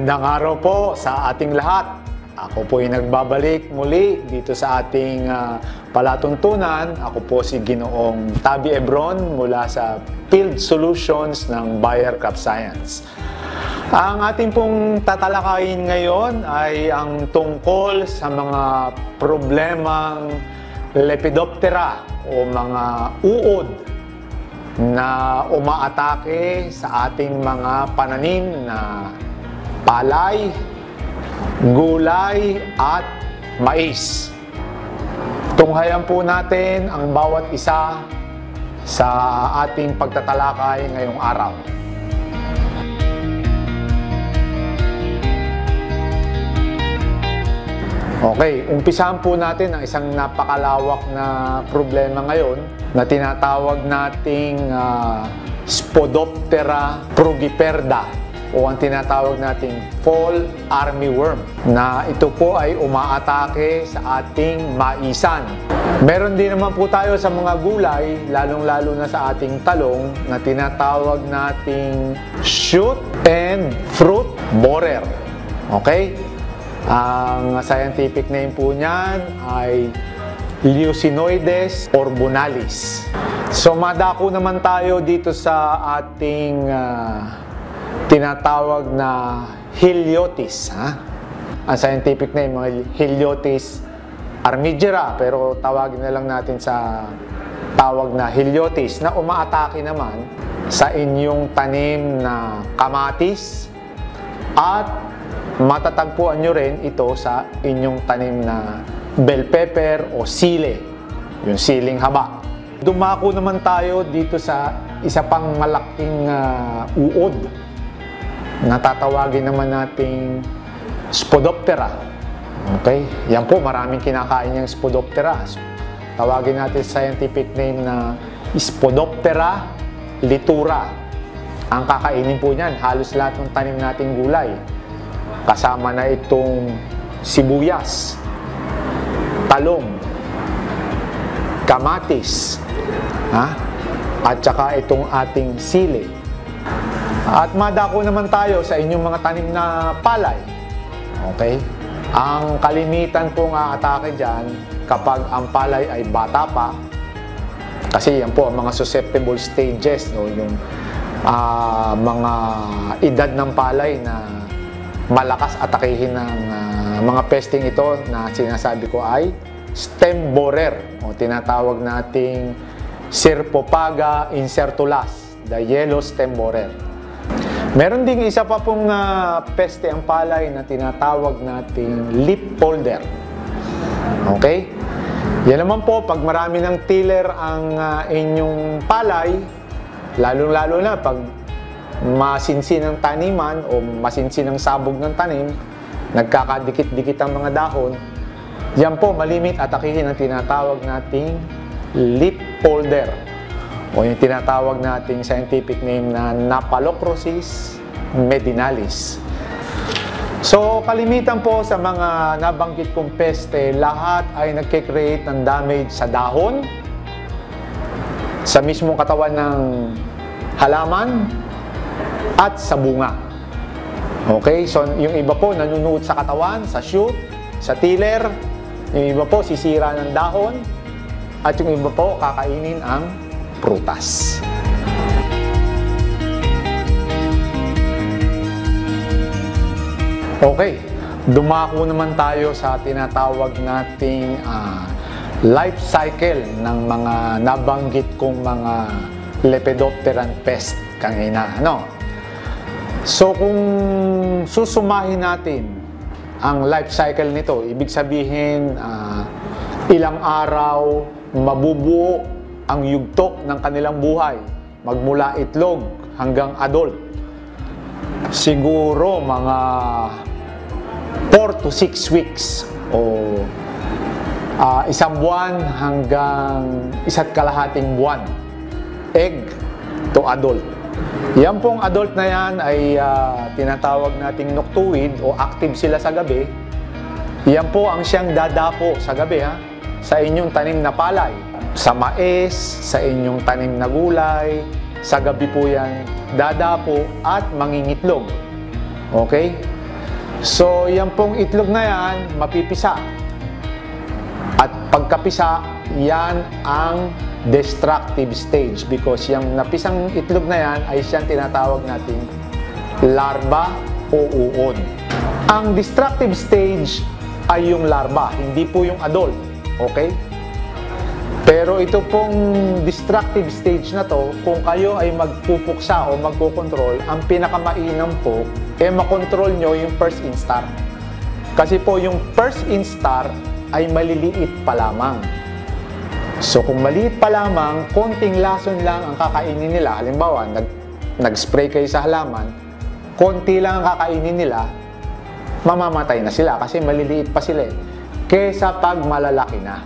Magandang araw po sa ating lahat. Ako po ay nagbabalik muli dito sa ating palatuntunan. Ako po si Ginoong Tabi Ebron mula sa Field Solutions ng Bayer Crop Science. Ang ating pong tatalakayin ngayon ay ang tungkol sa mga problemang Lepidoptera o mga uod na umaatake sa ating mga pananim na palay, gulay at mais. Tunghayan po natin ang bawat isa sa ating pagtatalakay ngayong araw. Okay, umpisahan po natin ang isang napakalawak na problema ngayon na tinatawag nating Spodoptera frugiperda o ang tinatawag nating fall armyworm na ito po ay umaatake sa ating maisan. Meron din naman po tayo sa mga gulay, lalong-lalo na sa ating talong na tinatawag nating shoot and fruit borer. Okay? Ang scientific name po niyan ay Leucinoides orbonalis. So madako naman tayo dito sa ating tinatawag na Heliotis. Ang scientific name ay Heliotis armigera, pero tawagin na lang natin sa tawag na Heliotis na umaatake naman sa inyong tanim na kamatis at matatagpuan nyo rin ito sa inyong tanim na bell pepper o sile, yung siling haba. Dumako naman tayo dito sa isa pang malaking uod na tatawagin naman nating Spodoptera. Okay? Yan po, maraming kinakain yung Spodoptera. Tawagin natin scientific name na Spodoptera litura. Ang kakainin po niyan, halos lahat ng tanim nating gulay. Kasama na itong sibuyas, talong, kamatis, at saka itong ating sili. At madako naman tayo sa inyong mga tanim na palay. Okay? Ang kalimitan pong aatake dyan kapag ang palay ay bata pa, kasi yan po ang mga susceptible stages, no? Yung mga edad ng palay na malakas atakihin ng mga pesting ito na sinasabi ko ay stem borer o tinatawag nating Serpopaga incertulas, the yellow stem borer. Meron ding isa pa pong peste ang palay na tinatawag nating leaf folder. Okay? Yan naman po, pag marami ng tiller ang inyong palay, lalo-lalo na pag masinsin ang taniman o masinsin ang sabog ng tanim, nagkakadikit-dikit ang mga dahon, yan po malimit atakihin ang tinatawag nating leaf folder o yung tinatawag nating scientific name na Napalocrosis medinalis. So kalimitan po sa mga nabanggit kong peste, lahat ay nagkikreate ng damage sa dahon, sa mismong katawan ng halaman, at sa bunga. Okay, so yung iba po nanunuot sa katawan, sa shoot, sa tiller, yung iba po sisira ng dahon, at yung iba po kakainin ang prutas. Okay, dumako naman tayo sa tinatawag nating life cycle ng mga nabanggit kong mga Lepidopteran pest kanina, ano? So kung susumahin natin ang life cycle nito, ibig sabihin ilang araw mabubuo ang yugtok ng kanilang buhay, magmula itlog hanggang adult. Siguro mga 4 to 6 weeks o isang buwan hanggang 1.5 buwan, egg to adult. Yan pong adult na yan ay tinatawag nating noctuid o active sila sa gabi. Yan po ang siyang dadapo sa gabi sa inyong tanim na palay, sa mais, sa inyong tanim na gulay. Sa gabi po yan dadapo at mangingitlog. Okay? So, yan pong itlog na yan, mapipisa. At pagkapisa, yan ang destructive stage because yung napisang itlog na yan ay siyang tinatawag nating larva o uod. Ang destructive stage ay yung larva, hindi po yung adult. Okay? Pero ito pong destructive stage na to, kung kayo ay magpupuksa o magkocontrol, ang pinakamainam po, makontrol nyo yung first instar. Kasi po yung first instar ay maliliit pa lamang. So kung maliit pa lamang, konting lason lang ang kakainin nila. Halimbawa, nag-spray kayo sa halaman, konti lang ang kakainin nila, mamamatay na sila kasi maliliit pa sila kesa pag malalaki na.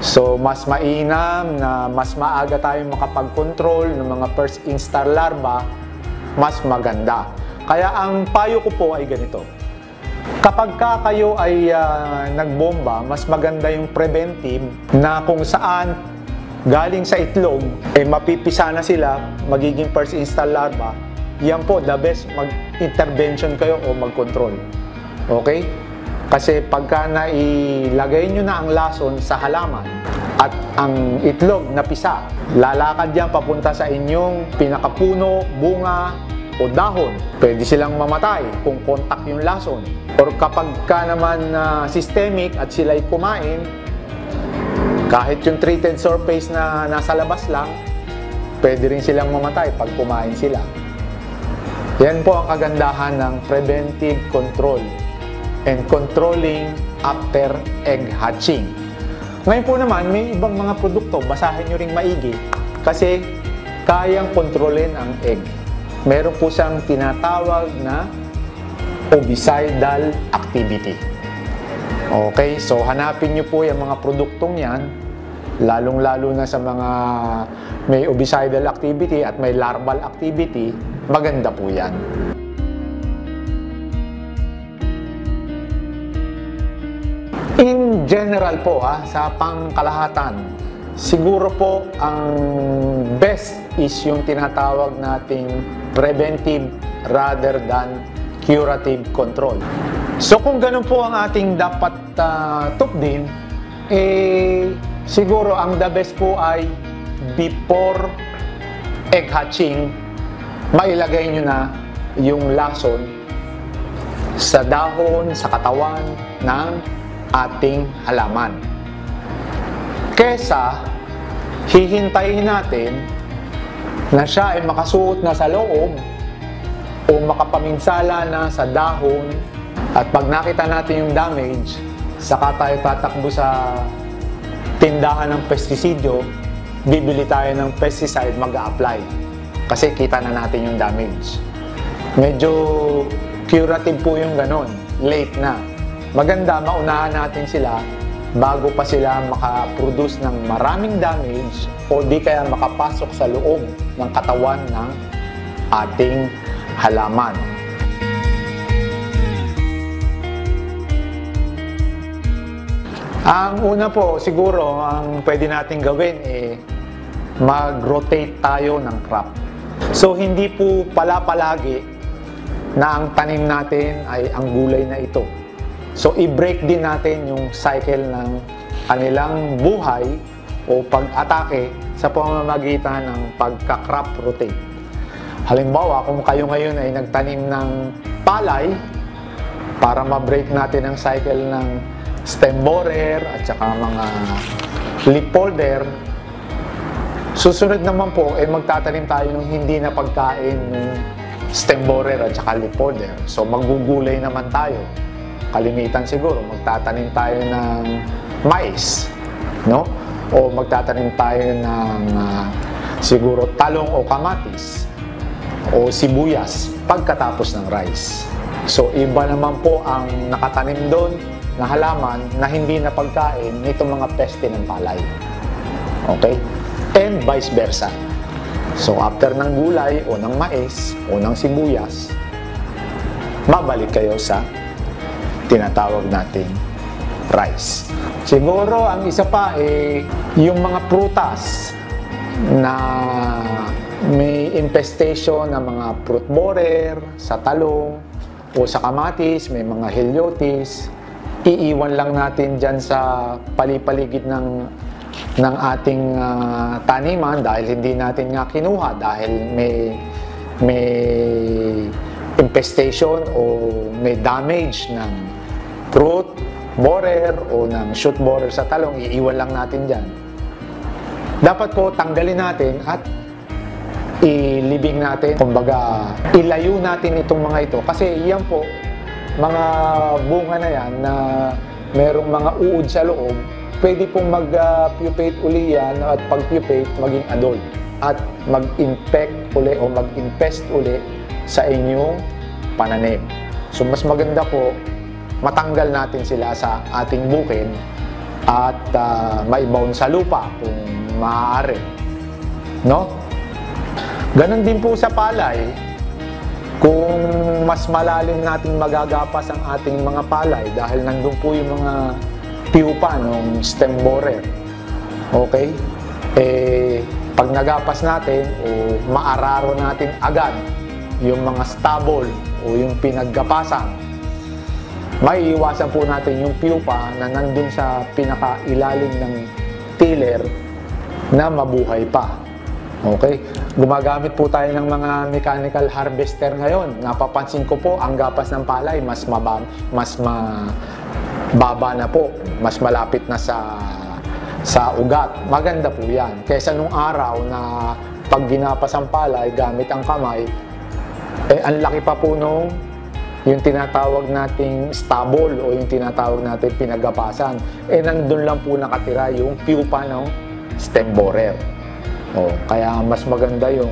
So, mas mainam na mas maaga tayong makapag-control ng mga first instar larva, mas maganda. Kaya ang payo ko po ay ganito. Kapag kayo ay nagbomba, mas maganda yung preventive na kung saan galing sa itlog, mapipisa na sila, magiging first instar larva. Yan po, the best mag-intervention kayo o mag-control. Okay? Kasi pagka nailagay nyo na ang lason sa halaman at ang itlog na pisa, lalakad yan papunta sa inyong pinakapuno, bunga o dahon. Pwede silang mamatay kung contact yung lason. Or kapag ka naman systemic at sila'y kumain, kahit yung treated surface na nasa labas lang, pwede rin silang mamatay pag kumain sila. Yan po ang kagandahan ng preventive control and controlling after egg hatching. Ngayon po naman, may ibang mga produkto, basahin nyo ring maigi kasi kayang kontrolin ang egg. Meron po siyang tinatawag na ovicidal activity. Okay, so hanapin nyo po yung mga produktong yan, lalong-lalo na sa mga may ovicidal activity at may larval activity, maganda po yan. In general po, sa pangkalahatan, siguro po ang best is yung tinatawag nating preventive rather than curative control. So kung ganun po ang ating dapat tupdin, siguro ang the best po ay before egg hatching, mailagay nyo na yung lason sa dahon, sa katawan ng ating halaman. Kesa hihintayin natin na siya ay makasuot na sa loob o makapaminsala na sa dahon at pag nakita natin yung damage, saka tayo tatakbo sa tindahan ng pestisidyo, bibili tayo ng pesticide, mag-a-apply kasi kita na natin yung damage. Medyo curative po yung ganon, late na. Maganda, maunahan natin sila bago pa sila makaproduce ng maraming damage o di kaya makapasok sa loob ng katawan ng ating halaman. Ang una po, siguro, ang pwede natin gawin mag-rotate tayo ng crop. So, hindi po palagi na ang tanim natin ay ang gulay na ito. So, i-break din natin yung cycle ng kanilang buhay o pag-atake sa pamamagitan ng pagka-crop rotate. Halimbawa, kung kayo ngayon ay nagtanim ng palay, para ma-break natin ang cycle ng stem borer at saka mga leaf folder, susunod naman po, magtatanim tayo ng hindi na pagkain ng stem borer at saka leaf folder. So, magugulay naman tayo. Kalimitan siguro, magtatanim tayo ng mais, no? O magtatanim tayo ng siguro talong o kamatis o sibuyas pagkatapos ng rice. So, iba naman po ang nakatanim doon na halaman na hindi na pagkain nitong mga peste ng palay. Okay? And vice versa. So, after ng gulay o ng mais o ng sibuyas, mabalik kayo sa tinatawag nating rice. Siguro ang isa pa yung mga prutas na may infestation ng mga fruit borer sa talong o sa kamatis, may mga heliotis, iiwan lang natin dyan sa palipaligid ng ating taniman dahil hindi natin nga kinuha dahil may infestation o may damage ng fruit borer o ng shoot borer sa talong, iiwan lang natin dyan. Dapat po tanggalin natin at ilibing natin, kumbaga ilayo natin itong mga ito kasi yan po, mga bunga na yan na merong mga uod sa loob, pwede pong mag-pupate uli yan at pag-pupate maging adult at mag-infect uli o mag-infest uli sa inyong pananim. So mas maganda po matanggal natin sila sa ating bukid at maibaon sa lupa kung maaari, no? Ganon din po sa palay, kung mas malalim nating magagapas ang ating mga palay dahil nandun po yung mga pupa ng stem borer. Okay? Pag nagapas natin o maararo natin agad yung mga stubble o yung pinaggapasan, maiiwasan po natin yung pupa na nandun sa pinakailalim ng tiller na mabuhay pa. Okay? Gumagamit po tayo ng mga mechanical harvester ngayon. Napapansin ko po, ang gapas ng palay mas mababa na po. Mas malapit na sa ugat. Maganda po yan. Kaysa nung araw na pag ginapas ang palay gamit ang kamay, ang laki pa po nung yung tinatawag nating stubble o yung tinatawag nating pinagapasan. Nandun lang po nakatira yung pupa ng stem borer. Kaya mas maganda yung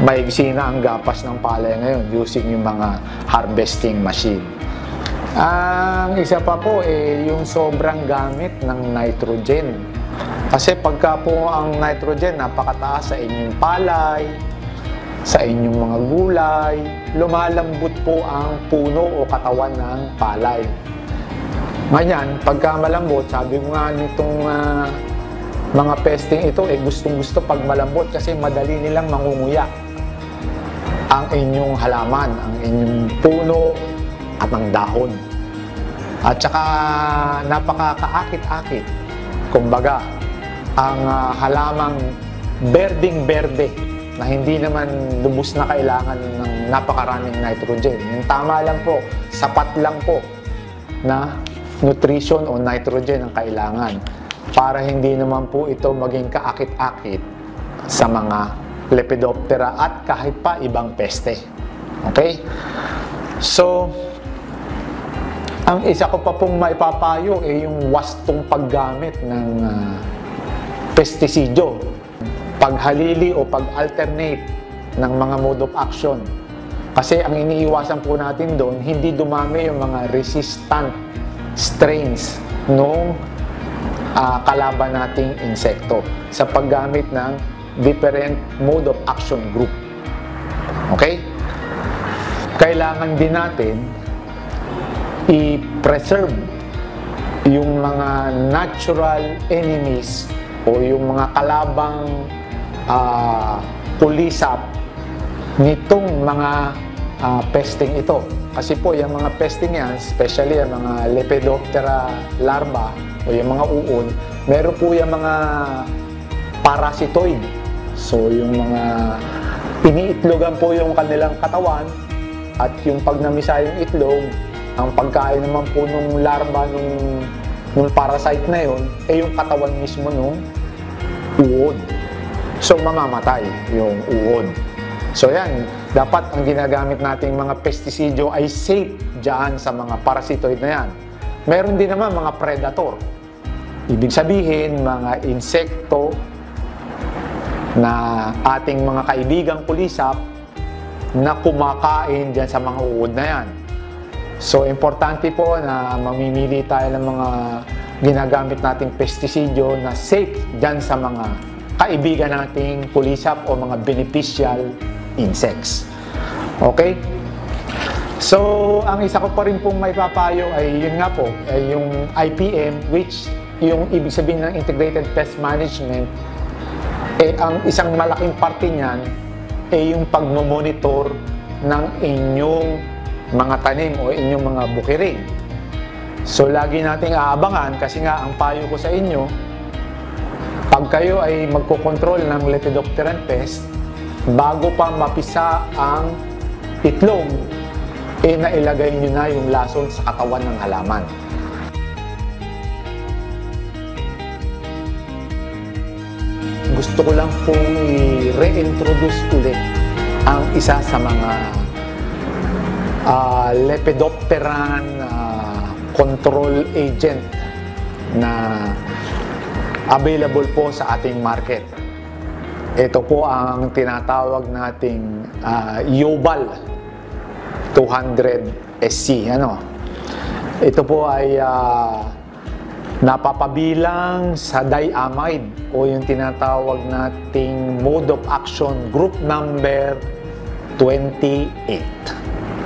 maigsi na ang gapas ng palay ngayon using yung mga harvesting machine. Ang isa pa po yung sobrang gamit ng nitrogen. Kasi pagka po ang nitrogen napakataas sa inyong palay, sa inyong mga gulay, lumalambot po ang puno o katawan ng palay. Ngayon, pagka malambot, sabi ko nga nitong mga pesting ito, gustong-gusto pag malambot kasi madali nilang mangunguya ang inyong halaman, ang inyong puno at ang dahon. At saka napakakaakit-akit. Kumbaga, ang halamang berding-berde na hindi naman lubos na kailangan ng napakaraming nitrogen. Yung tama lang po, sapat lang po na nutrition o nitrogen ang kailangan para hindi naman po ito maging kaakit-akit sa mga Lepidoptera at kahit pa ibang peste. Okay? So, ang isa ko pa pong maipapayo yung wastong paggamit ng pestisidyo, paghalili o pag-alternate ng mga mode of action. Kasi ang iniiwasan po natin doon, hindi dumami yung mga resistant strains nung kalaban nating insekto sa paggamit ng different mode of action group. Okay? Kailangan din natin i-preserve yung mga natural enemies o yung mga kalabang pulisap nitong mga pesting ito. Kasi po yung mga pesting yan, especially yung mga Lepidoptera larva o yung mga uod, meron po yung mga parasitoid. So yung mga iniitlogan po yung kanilang katawan at yung pag namisa yung itlog, ang pagkain naman po nung larva nung parasite na yun, yung katawan mismo nung uod. So mamamatay yung uod. So yan, dapat ang ginagamit nating mga pestisidyo ay safe dyan sa mga parasitoid na yan. Meron din naman mga predator. Ibig sabihin, mga insekto na ating mga kaibigang kulisap na kumakain dyan sa mga uod na yan. So, importante po na mamimili tayo ng mga ginagamit nating pestisidyo na safe dyan sa mga kaibigan nating kulisap o mga beneficial insects. Okay? So, ang isa ko pa rin pong may papayo ay yun nga po, ay yung IPM, which yung ibig sabihin ng Integrated Pest Management, ang isang malaking parte niyan ay yung pagmomonitor ng inyong mga tanim o inyong mga bukiring. So lagi nating aabangan kasi nga ang payo ko sa inyo, pag kayo ay magkokontrol ng Lepidopteran pest, bago pa mapisa ang itlog, nailagay nyo na yung lason sa katawan ng halaman. Gusto ko lang pong i-reintroduce ulit ang isa sa mga Lepidopteran control agent na available po sa ating market. Ito po ang tinatawag nating Yobal 200 SC. Ito po ay napapabilang sa diamide o yung tinatawag nating mode of action group number 28.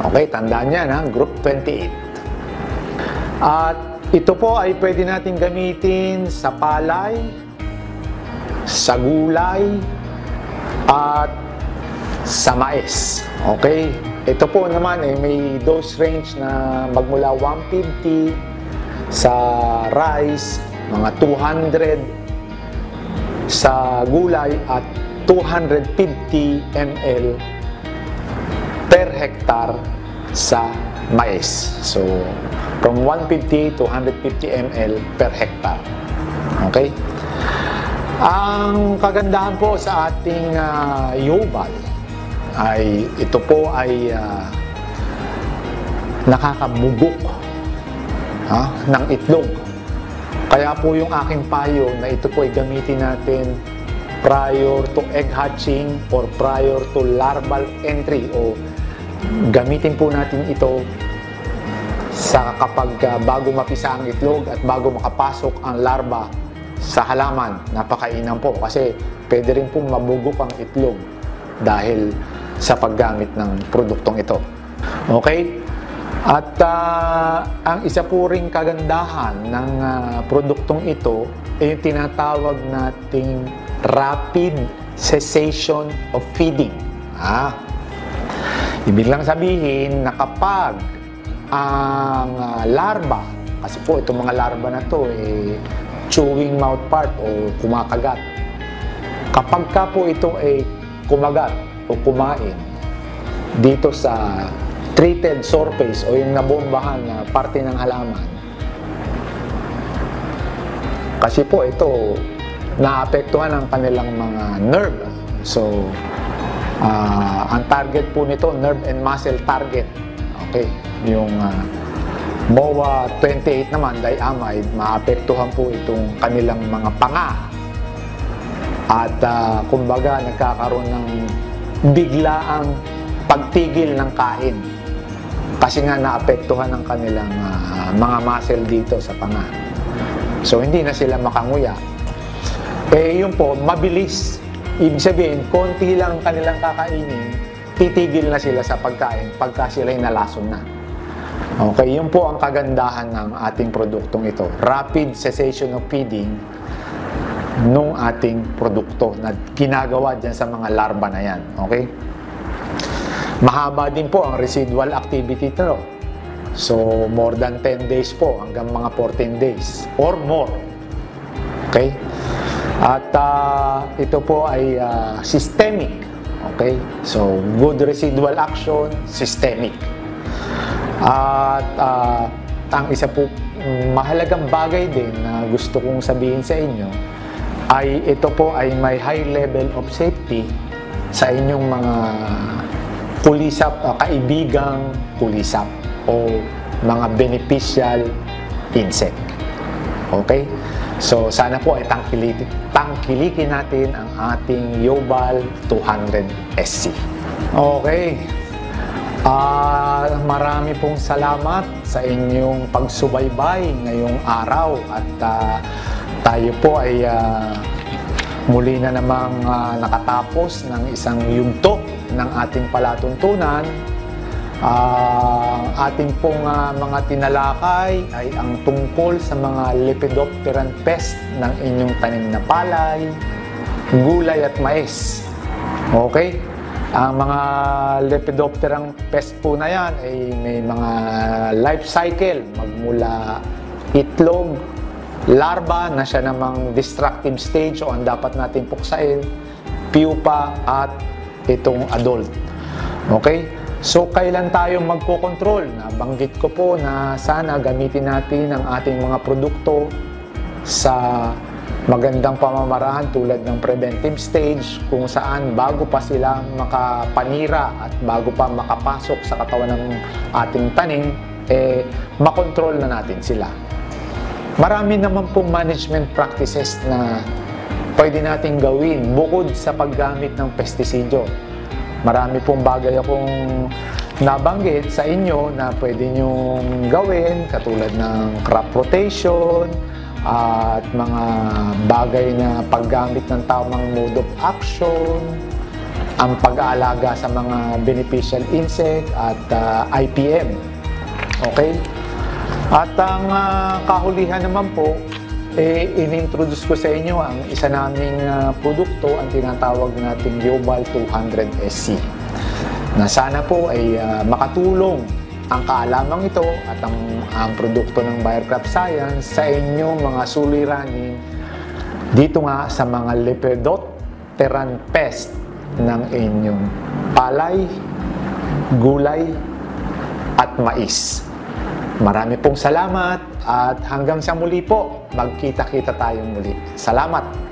Okay, tandaan yan group 28. At ito po ay pwede natin gamitin sa palay, sa gulay, at sa mais. Okay? Ito po naman may dose range na magmula 150 sa rice, mga 200 sa gulay at 250 ml per hektar sa mais. So, from 150 to 150 ml per hektar. Okay? Ang kagandahan po sa ating Yobal ay ito po ay nakakabubok ng itlog. Kaya po yung aking payo na ito po ay gamitin natin prior to egg hatching or prior to larval entry, o gamitin po natin ito sa kapag bago mapisa ang itlog at bago makapasok ang larva sa halaman. Napakainam po kasi pwede rin pong mabugok ang itlog dahil sa paggamit ng produktong ito. Okay? At ang isa po ring kagandahan ng produktong ito ay yung tinatawag nating rapid cessation of feeding. Ibig lang sabihin na kapag ang larva, kasi po itong mga larva na to chewing mouth part o kumakagat. Kapag ka po ito kumagat o kumain dito sa treated surface o yung nabombahan na parte ng halaman, kasi po ito naapektuhan ang kanilang mga nerve. So ang target po nito, nerve and muscle target. Okay, yung MOA 28 naman, diamide, maapektuhan po itong kanilang mga panga. At kumbaga nagkakaroon ng biglaang pagtigil ng kain. Kasi nga naapektuhan ng kanilang mga muscle dito sa panga. So hindi na sila makanguya. Yun po, mabilis. Ibig sabihin, konti lang kanilang kakainin, titigil na sila sa pagkain pagka sila'y nalason na. Okay, yun po ang kagandahan ng ating produktong ito. Rapid cessation of feeding nung ating produkto na ginagawa dyan sa mga larva na yan. Okay? Mahaba din po ang residual activity nito. So, more than 10 days po, hanggang mga 14 days or more. Okay? At ito po ay systemic. Okay? So, good residual action, systemic. At ang isa po mahalagang bagay din na gusto kong sabihin sa inyo ay ito po ay may high level of safety sa inyong mga kulisap, kaibigang kulisap o mga beneficial insect. Okay? So, sana po ay tangkilikin natin ang ating Yobal 200 SC. Okay. Marami pong salamat sa inyong pagsubaybay ngayong araw at tayo po ay muli na namang nakatapos ng isang yugto ng ating palatuntunan. Ating pong mga tinalakay ay ang tungkol sa mga Lepidopteran pest ng inyong tanim na palay, gulay at mais. Okay? Ang mga Lepidopterang pest po na yan ay may mga life cycle magmula itlog, larva na siya namang destructive stage o ang dapat natin puksain, pupa at itong adult. Okay? So, kailan tayo magkokontrol? Nabanggit ko po na sana gamitin natin ang ating mga produkto sa magandang pamamaraan tulad ng preventive stage kung saan bago pa sila makapanira at bago pa makapasok sa katawan ng ating tanim, makontrol na natin sila. Marami naman pong management practices na pwede nating gawin bukod sa paggamit ng pestisidyo. Marami pong bagay akong nabanggit sa inyo na pwede nyong gawin katulad ng crop rotation at mga bagay na paggamit ng tamang mode of action, ang pag-aalaga sa mga beneficial insect at IPM. Okay? At ang kahulihan naman po, in-introduce ko sa inyo ang isa naming produkto, ang tinatawag nating Yobal 200SC, na sana po ay makatulong ang kaalamang ito at ang produkto ng Bayer Crop Science sa inyong mga suliranin dito nga sa mga Lepidopteran pest ng inyong palay, gulay at mais. Marami pong salamat at hanggang sa muli po, magkita-kita tayong muli. Salamat!